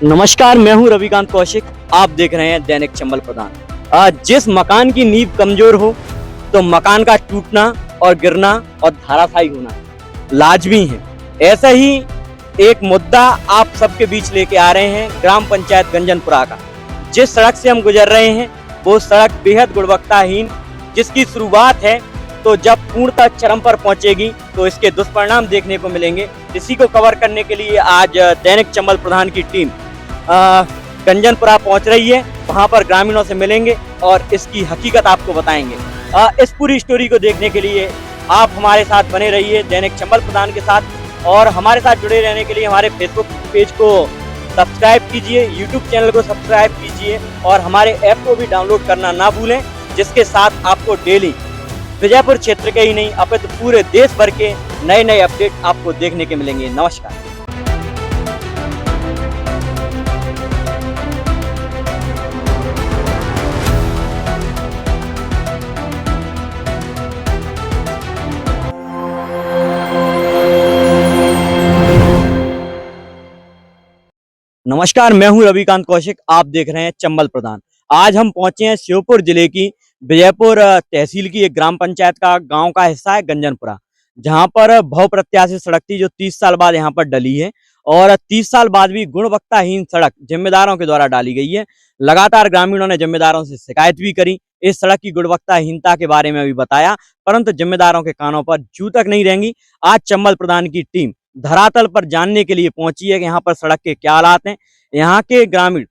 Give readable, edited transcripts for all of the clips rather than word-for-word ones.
नमस्कार, मैं हूं रविकांत कौशिक। आप देख रहे हैं दैनिक चंबल प्रधान। जिस मकान की नींव कमजोर हो तो मकान का टूटना और गिरना और धराशायी होना लाजमी है। ऐसा ही एक मुद्दा आप सबके बीच लेके आ रहे हैं ग्राम पंचायत गंजनपुरा का। जिस सड़क से हम गुजर रहे हैं वो सड़क बेहद गुणवत्ताहीन, जिसकी शुरुआत है तो जब पूर्णतः चरम पर पहुंचेगी तो इसके दुष्परिणाम देखने को मिलेंगे। इसी को कवर करने के लिए आज दैनिक चंबल प्रधान की टीम गंजनपुरा पहुंच रही है। वहां पर ग्रामीणों से मिलेंगे और इसकी हकीकत आपको बताएंगे। इस पूरी स्टोरी को देखने के लिए आप हमारे साथ बने रहिए दैनिक चंबल प्रधान के साथ, और हमारे साथ जुड़े रहने के लिए हमारे फेसबुक पेज को सब्सक्राइब कीजिए, यूट्यूब चैनल को सब्सक्राइब कीजिए और हमारे ऐप को भी डाउनलोड करना ना भूलें, जिसके साथ आपको डेली विजयपुर क्षेत्र के ही नहीं अपितु पूरे देश भर के नए नए अपडेट आपको देखने के मिलेंगे। नमस्कार। नमस्कार, मैं हूं रविकांत कौशिक। आप देख रहे हैं चंबल प्रधान। आज हम पहुंचे हैं श्योपुर जिले की विजयपुर तहसील की एक ग्राम पंचायत का गांव का हिस्सा है गंजनपुरा, जहां पर बहुप्रत्याशित सड़क थी जो 30 साल बाद यहां पर डली है, और 30 साल बाद भी गुणवत्ताहीन सड़क जिम्मेदारों के द्वारा डाली गई है। लगातार ग्रामीणों ने जिम्मेदारों से शिकायत भी करी, इस सड़क की गुणवत्ताहीनता के बारे में भी बताया, परंतु जिम्मेदारों के कानों पर जू तक नहीं रहेंगी। आज चंबल प्रधान की टीम धरातल पर जानने के लिए पहुंची है कि यहाँ पर सड़क के क्या हालात हैं। यहाँ के ग्रामीण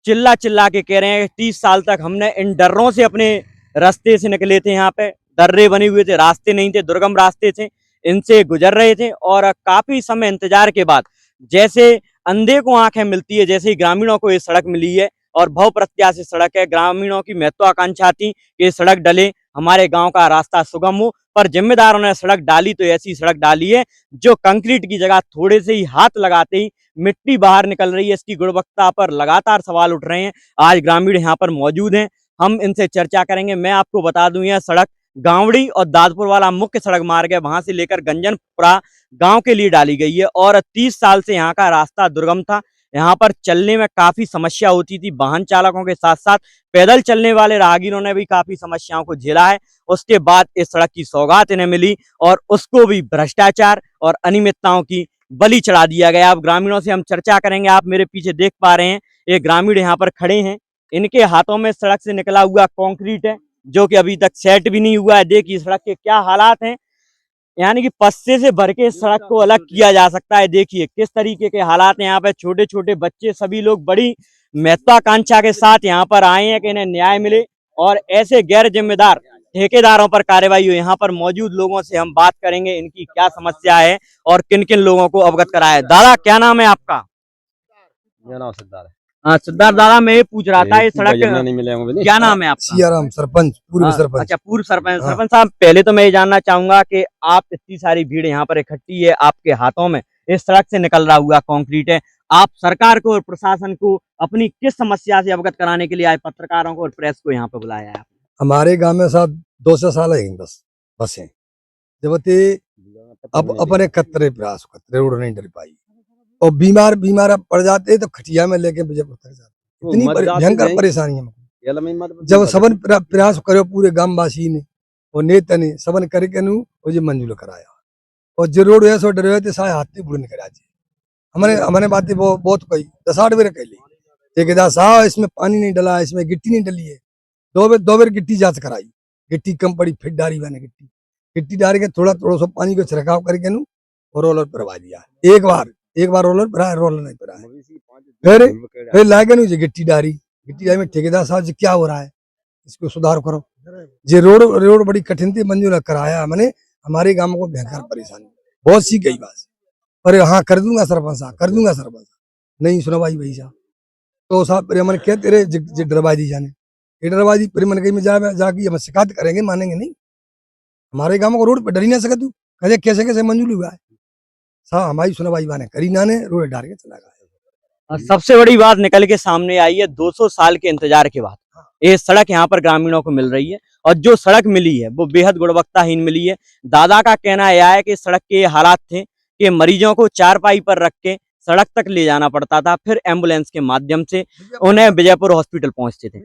चिल्ला चिल्ला के कह रहे हैं कि 30 साल तक हमने इन डर्रों से अपने रास्ते से निकले थे, यहाँ पे दर्रे बने हुए थे, रास्ते नहीं थे, दुर्गम रास्ते थे, इनसे गुजर रहे थे, और काफी समय इंतजार के बाद जैसे अंधे को आंखें मिलती है, जैसे ही ग्रामीणों को ये सड़क मिली है और बहुप्रत्याशित सड़क है। ग्रामीणों की महत्वाकांक्षा थी कि सड़क डले, हमारे गांव का रास्ता सुगम हो, पर जिम्मेदारों ने सड़क डाली तो ऐसी सड़क डाली है जो कंक्रीट की जगह थोड़े से ही हाथ लगाते ही मिट्टी बाहर निकल रही है। इसकी गुणवत्ता पर लगातार सवाल उठ रहे हैं। आज ग्रामीण यहाँ पर मौजूद हैं, हम इनसे चर्चा करेंगे। मैं आपको बता दूं, यह सड़क गांवड़ी और दादपुर वाला मुख्य सड़क मार्ग है, वहां से लेकर गंजनपुरा गांव के लिए डाली गई है, और 30 साल से यहाँ का रास्ता दुर्गम था। यहाँ पर चलने में काफी समस्या होती थी, वाहन चालकों के साथ साथ पैदल चलने वाले राहगीरों ने भी काफी समस्याओं को झेला है। उसके बाद इस सड़क की सौगात इन्हें मिली और उसको भी भ्रष्टाचार और अनियमितताओं की बलि चढ़ा दिया गया। अब ग्रामीणों से हम चर्चा करेंगे। आप मेरे पीछे देख पा रहे हैं, ये ग्रामीण यहाँ पर खड़े हैं, इनके हाथों में सड़क से निकला हुआ कंक्रीट है जो कि अभी तक सेट भी नहीं हुआ है। देखिए सड़क के क्या हालात हैं, यानी कि पस्से से भर के सड़क को अलग किया जा सकता है। देखिए किस तरीके के हालात हैं। यहाँ पे छोटे छोटे बच्चे, सभी लोग बड़ी महत्वाकांक्षा के साथ यहाँ पर आए हैं कि इन्हें न्याय मिले और ऐसे गैर जिम्मेदार ठेकेदारों पर कार्रवाई हो। यहाँ पर मौजूद लोगों से हम बात करेंगे, इनकी क्या समस्या है और किन किन लोगों को अवगत कराया है। दादा, क्या नाम है आपका? मेरा नाम सिद्धार्थ है। हाँ सिद्धार्थ दादा, मैं ये पूछ रहा था, ये सड़क नहीं मिलेंगे। क्या नाम है आपका? सियाराम, सरपंच, पूर्व सरपंच। अच्छा, पूर्व सरपंच। हाँ। सरपंच साहब, पहले तो मैं ये जानना चाहूंगा कि आप, इतनी सारी भीड़ यहाँ पर इकट्ठी है, आपके हाथों में इस सड़क से निकल रहा हुआ कंक्रीट है, आप सरकार को और प्रशासन को अपनी किस समस्या से अवगत कराने के लिए आए? पत्रकारों को और प्रेस को यहाँ पे बुलाया है? हमारे गांव में साहब 200 साल है बस है, जब ते अब अपने कतरे प्रयास कतरे उड़ नहीं डर पाई, और बीमार पड़ जाते तो खटिया में लेके विजयपुर तक जाते। इतनी भयंकर परेशानी है। जब सबन प्रयास करो पूरे गांव वासी ने और नेता ने सबन करके वो मंजूर कराया, और जो रोड है सो डरे थे सारे हाथी बुढ़ करा। हमने बातें बहुत कही, 10-8 बेर कही, ठेकेदार साहब इसमें पानी नहीं डला, इसमें गिट्टी नहीं डली है। दो बेर गिट्टी जांच कराई, गिट्टी कम पड़ी, फिर डारी मैंने गिट्टी डाल के थोड़ा सा पानी को छिड़काव करके और रोलर भरवा दिया। एक बार रोलर भरा, रोलर नहीं भरा। फिर लाके गिट्टी डाली में ठेकेदार साहब जी क्या हो रहा है, इसको सुधार करो। ये रोड बड़ी कठिन थी, मंजूर कराया मैंने। हमारे गांव को भयंकर परेशानी बहुत सी गई बात, पर हाँ कर दूंगा सरपंच साहब, कर दूंगा सरपंच साहब। नहीं सुना भाई साहब, तो साहब मैंने क्या तेरे डरबाजी जाने डरबाजी फिर मन कहीं में जाके हम शिकायत करेंगे, मानेंगे नहीं। हमारे गांव को रोड पर डर ही ना सके, तू कहे कैसे मंजूर हुआ है साहब। हमारी सुना भाई ने करी ना ने रोड डाल के चला गया। सबसे बड़ी बात निकल के सामने आई है, 200 साल के इंतजार के बाद ये सड़क यहाँ पर ग्रामीणों को मिल रही है, और जो सड़क मिली है वो बेहद गुणवत्ताहीन मिली है। दादा का कहना यह है कि सड़क के हालात थे कि मरीजों को चारपाई पर रख के सड़क तक ले जाना पड़ता था, फिर एम्बुलेंस के माध्यम से उन्हें विजयपुर हॉस्पिटल पहुंचते थे।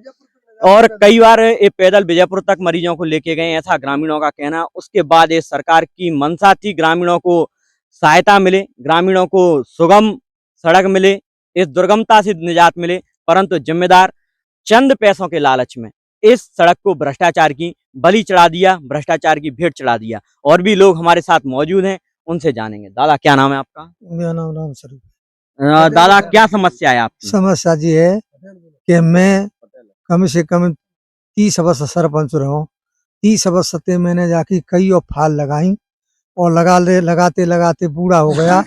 और कई बार ये पैदल विजयपुर तक मरीजों को लेके गए, ऐसा ग्रामीणों का कहना। उसके बाद ये सरकार की मंशा थी ग्रामीणों को सहायता मिले, ग्रामीणों को सुगम सड़क मिले, इस दुर्गमता से निजात मिले, परंतु जिम्मेदार चंद पैसों के लालच में इस सड़क को भ्रष्टाचार की बलि चढ़ा दिया, भ्रष्टाचार की भेंट चढ़ा दिया। और भी लोग हमारे साथ मौजूद हैं, उनसे जानेंगे। दादा क्या नाम है आपका? मेरा नाम राम स्वरूप। दादा क्या समस्या है आपकी? समस्या जी है कि मैं कम से कम 30 वर्ष सरपंच रहा हूँ। 30 वर्ष से मैंने जाके कई और फाल लगाई और लगाते लगाते बूढ़ा हो गया।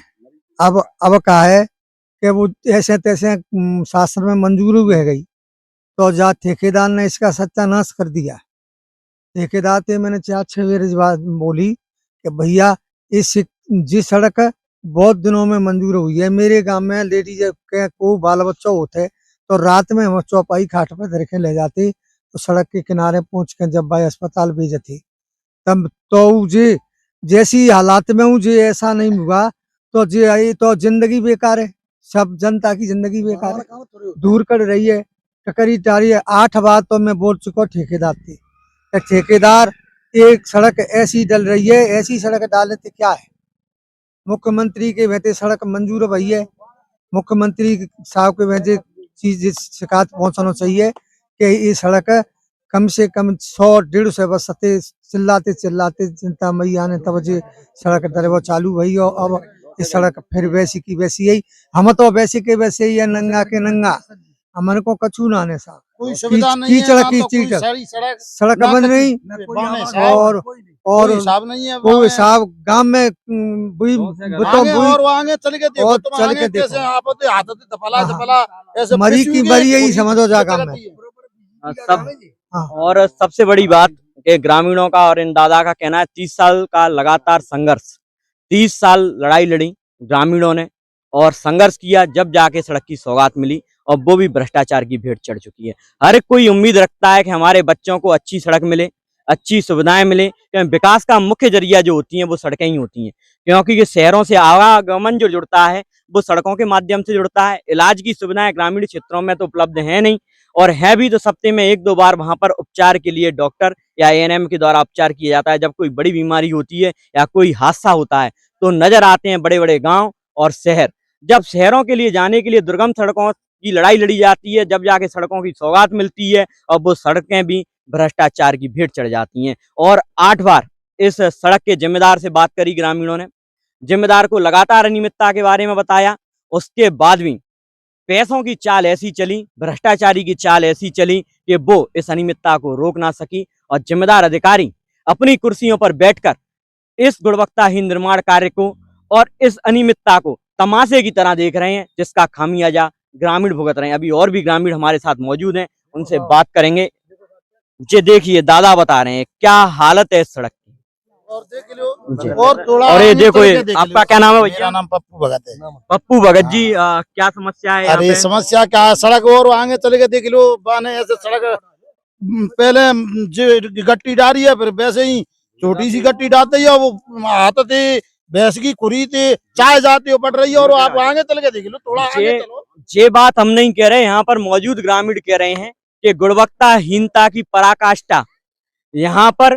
अब क्या है कि वो ऐसे तैसे शासन में मंजूरी भी है गई, तो जा ठेकेदार ने इसका सत्यानाश कर दिया। ठेकेदार से मैंने 4-6 बार इस बात बोली कि भैया इस जी सड़क बहुत दिनों में मंजूर हुई है। मेरे गांव में लेडीज के को बाल बच्चा होते तो रात में हम चौपाई खाट पर धर के ले जाते, तो सड़क के किनारे पहुंच के जब भाई अस्पताल भेजते तब तो जे जैसी हालात में हूँ जे ऐसा नहीं हुआ तो जे आई तो जिंदगी बेकार है, सब जनता की जिंदगी बेकार है, दूर कर रही है, टकरी टारी है। 8 बार तो मैं बोल चुका ठेकेदार थी, ठेकेदार एक सड़क ऐसी डल रही है, ऐसी सड़क डालने से क्या है। मुख्यमंत्री के वजह सड़क मंजूर भई है, मुख्यमंत्री साहब के वजह चीज शिकायत पहुंचाना चाहिए कि ये सड़क कम से कम 100-150 वर्ष से चिल्लाते चिल्लाते जनता मैया ने तब जे सड़क दरवा चालू भई और अब ये सड़क फिर वैसी की वैसी ही। हम तो वैसे के वैसे ही है, नंगा के नंगा, हमारे को कछू ना आने सा कोई सुविधा नहीं है, कीचड़ ना तो कोई कीचड़ सारी सड़क सड़क ना बंद कच्ची, नहीं बाने साहब, और कोई हिसाब नहीं है। कोई साहब गांव में आगे और वो आगे चल के देखो, और तुम चल आगे के देखो। कैसे आपत्ति हाथ से दफला हाँ। दफला ऐसे मरी पृथ्वी की के मरी यही पूरी समझो जा गांव में। गलती है। सब हाँ। और सबसे बड़ी बात कि ग्रामीणों का और इन दादा का कहना है 30 साल का लगातार संघर्ष, 30 साल लड़ाई लड़ी ग्रामीणों ने और संघर्ष किया, जब जाके सड़क की सौगात मिली, और वो भी भ्रष्टाचार की भेंट चढ़ चुकी है। हर एक कोई उम्मीद रखता है कि हमारे बच्चों को अच्छी सड़क मिले, अच्छी सुविधाएं मिले, क्योंकि विकास का मुख्य जरिया जो होती हैं वो सड़कें ही होती हैं, क्योंकि ये शहरों से आवागमन जो जुड़ता है वो सड़कों के माध्यम से जुड़ता है। इलाज की सुविधाएं ग्रामीण क्षेत्रों में तो उपलब्ध है नहीं, और है भी तो सप्ताह में 1-2 बार वहां पर उपचार के लिए डॉक्टर या एएनएम के द्वारा उपचार किया जाता है। जब कोई बड़ी बीमारी होती है या कोई हादसा होता है तो नजर आते हैं बड़े बड़े गांव और शहर। जब शहरों के लिए जाने के लिए दुर्गम सड़कों की लड़ाई लड़ी जाती है, जब जाके सड़कों की सौगात मिलती है, और वो सड़कें भी भ्रष्टाचार की भेंट चढ़ जाती हैं। और 8 बार इस सड़क के जिम्मेदार से बात करी ग्रामीणों ने, जिम्मेदार को लगातार अनियमितता के बारे में बताया। उसके बाद भी पैसों की चाल ऐसी चली, भ्रष्टाचारी की चाल ऐसी चली कि वो इस अनियमितता को रोक ना सकी, और जिम्मेदार अधिकारी अपनी कुर्सियों पर बैठकर इस गुणवत्ताहीन निर्माण कार्य को और इस अनियमितता को तमाशे की तरह देख रहे हैं, जिसका खामियाजा ग्रामीण भुगत रहे हैं। अभी और भी ग्रामीण हमारे साथ मौजूद हैं, उनसे बात करेंगे। ये देखिए दादा बता रहे हैं क्या हालत है इस सड़क की। और देख लो जी। और थोड़ा और ये आगे देखो, चल ये के देख आपका लो। क्या नाम है मेरा भैया? नाम पप्पू भगत है। पप्पू भगत जी, क्या समस्या है यहाँ अरे पे? समस्या क्या है, सड़क और आगे चल के देख लो, बाने ऐसे सड़क पहले जो गट्टी डाली है, फिर वैसे ही छोटी सी गट्टी डालते है, वो हाथ थे भैंस की खुरी थे चाय जाती हो पड़ रही है। और आप आगे चल के देख लो, थोड़ा आगे चलो। ये बात हम नहीं कह रहे, यहाँ पर मौजूद ग्रामीण कह रहे हैं कि गुणवत्ताहीनता की पराकाष्ठा यहाँ पर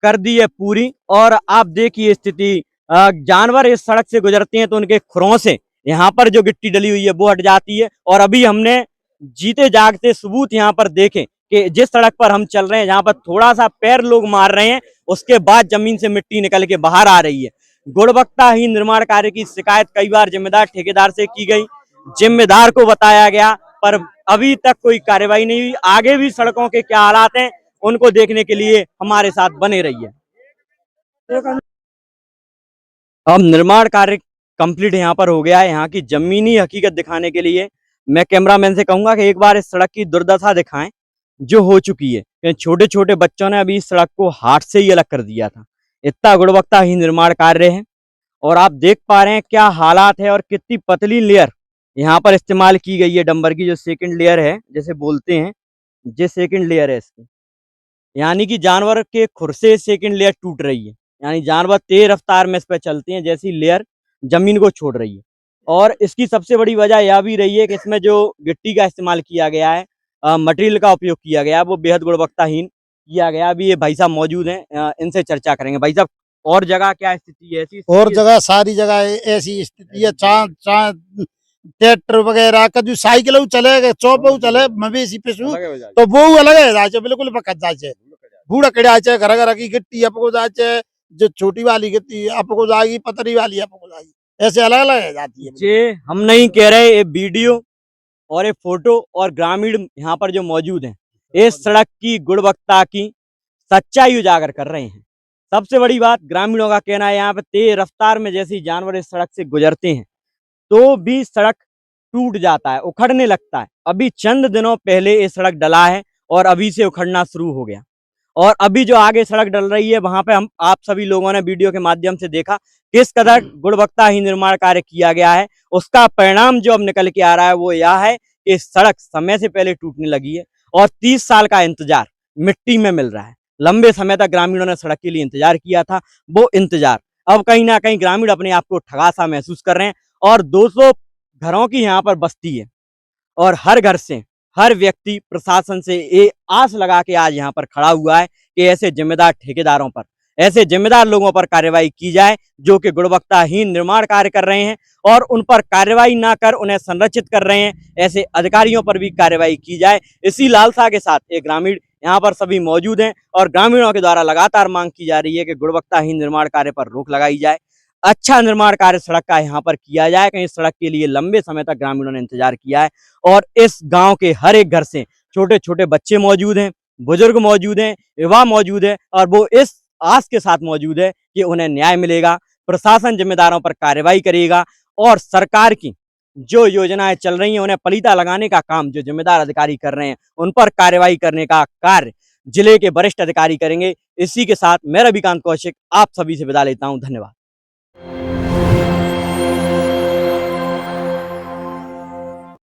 कर दी है पूरी। और आप देखिए स्थिति, जानवर इस सड़क से गुजरते हैं तो उनके खुरों से यहाँ पर जो गिट्टी डली हुई है वो हट जाती है। और अभी हमने जीते जागते सबूत यहाँ पर देखे कि जिस सड़क पर हम चल रहे हैं, जहाँ पर थोड़ा सा पैर लोग मार रहे हैं, उसके बाद जमीन से मिट्टी निकल के बाहर आ रही है। गुणवत्ताहीन निर्माण कार्य की शिकायत कई बार जिम्मेदार ठेकेदार से की गई, जिम्मेदार को बताया गया, पर अभी तक कोई कार्रवाई नहीं हुई। आगे भी सड़कों के क्या हालात हैं उनको देखने के लिए हमारे साथ बने रहिए। अब निर्माण कार्य कंप्लीट यहाँ पर हो गया है। यहाँ की जमीनी हकीकत दिखाने के लिए मैं कैमरामैन से कहूंगा कि एक बार इस सड़क की दुर्दशा दिखाएं जो हो चुकी है। छोटे छोटे बच्चों ने अभी इस सड़क को हाथ से ही अलग कर दिया था, इतना गुणवत्ताहीन निर्माण कार्य है। और आप देख पा रहे हैं क्या हालात है और कितनी पतली लेयर यहाँ पर इस्तेमाल की गई है डंबर की, जो सेकंड लेयर है जैसे बोलते हैं, ये सेकंड लेयर है इसकी। यानी कि जानवर के खुर से सेकंड लेयर टूट रही है, यानी जानवर तेज रफ्तार में इस पर चलते हैं, जैसी लेयर जमीन को छोड़ रही है। और इसकी सबसे बड़ी वजह यह भी रही है कि इसमें जो गिट्टी का इस्तेमाल किया गया है, मटेरियल का उपयोग किया गया है, वो बेहद गुणवत्ताहीन किया गया। अभी ये भाई साहब मौजूद हैं, इनसे चर्चा करेंगे। भाई साहब, और जगह क्या स्थिति है ऐसी? और जगह सारी जगह ऐसी स्थिति है, ट्रैक्टर वगैरह का जो साइकिल चले चौप चले मवेशी पशु तो वो अलग है जाचे, बिल्कुल पकड़ जाचे बूढ़ा कड़ा जाए, घर घर की गिट्टी आपको जाचे, जो छोटी वाली गिट्टी आपको जाएगी, पतरी वाली आपको जाएगी, ऐसे अलग अलग है जाती है। ये हम नहीं कह रहे, ये वीडियो और ये फोटो और ग्रामीण यहाँ पर जो मौजूद हैं, इस सड़क की गुणवत्ता की सच्चाई उजागर कर रहे हैं। सबसे बड़ी बात, ग्रामीणों का कहना है यहाँ पे तेज रफ्तार में जैसे जानवर इस सड़क से गुजरते हैं तो भी सड़क टूट जाता है, उखड़ने लगता है। अभी चंद दिनों पहले ये सड़क डला है और अभी से उखड़ना शुरू हो गया। और अभी जो आगे सड़क डल रही है वहां पे हम आप सभी लोगों ने वीडियो के माध्यम से देखा किस कदर गुणवत्ताहीन निर्माण कार्य किया गया है। उसका परिणाम जो अब निकल के आ रहा है वो यह है कि सड़क समय से पहले टूटने लगी है और 30 साल का इंतजार मिट्टी में मिल रहा है। लंबे समय तक ग्रामीणों ने सड़क के लिए इंतजार किया था, वो इंतजार अब कहीं ना कहीं ग्रामीण अपने आप को ठगा सा महसूस कर रहे हैं। और 200 घरों की यहाँ पर बस्ती है और हर घर से हर व्यक्ति प्रशासन से ये आस लगा के आज यहाँ पर खड़ा हुआ है कि ऐसे जिम्मेदार ठेकेदारों पर, ऐसे जिम्मेदार लोगों पर कार्रवाई की जाए जो कि गुणवत्ताहीन निर्माण कार्य कर रहे हैं, और उन पर कार्रवाई ना कर उन्हें संरक्षित कर रहे हैं ऐसे अधिकारियों पर भी कार्रवाई की जाए। इसी लालसा के साथ ये ग्रामीण यहाँ पर सभी मौजूद हैं और ग्रामीणों के द्वारा लगातार मांग की जा रही है कि गुणवत्ताहीन निर्माण कार्य पर रोक लगाई जाए, अच्छा निर्माण कार्य सड़क का यहाँ पर किया जाए। कहीं सड़क के लिए लंबे समय तक ग्रामीणों ने इंतजार किया है और इस गांव के हर एक घर से छोटे छोटे बच्चे मौजूद हैं, बुजुर्ग मौजूद हैं, युवा मौजूद है और वो इस आस के साथ मौजूद है कि उन्हें न्याय मिलेगा, प्रशासन जिम्मेदारों पर कार्रवाई करेगा और सरकार की जो योजनाएं चल रही हैं उन्हें पलीता लगाने का काम जो जिम्मेदार अधिकारी कर रहे हैं उन पर कार्रवाई करने का कार्य जिले के वरिष्ठ अधिकारी करेंगे। इसी के साथ मैं रविकांत कौशिक आप सभी से विदा लेता हूं। धन्यवाद।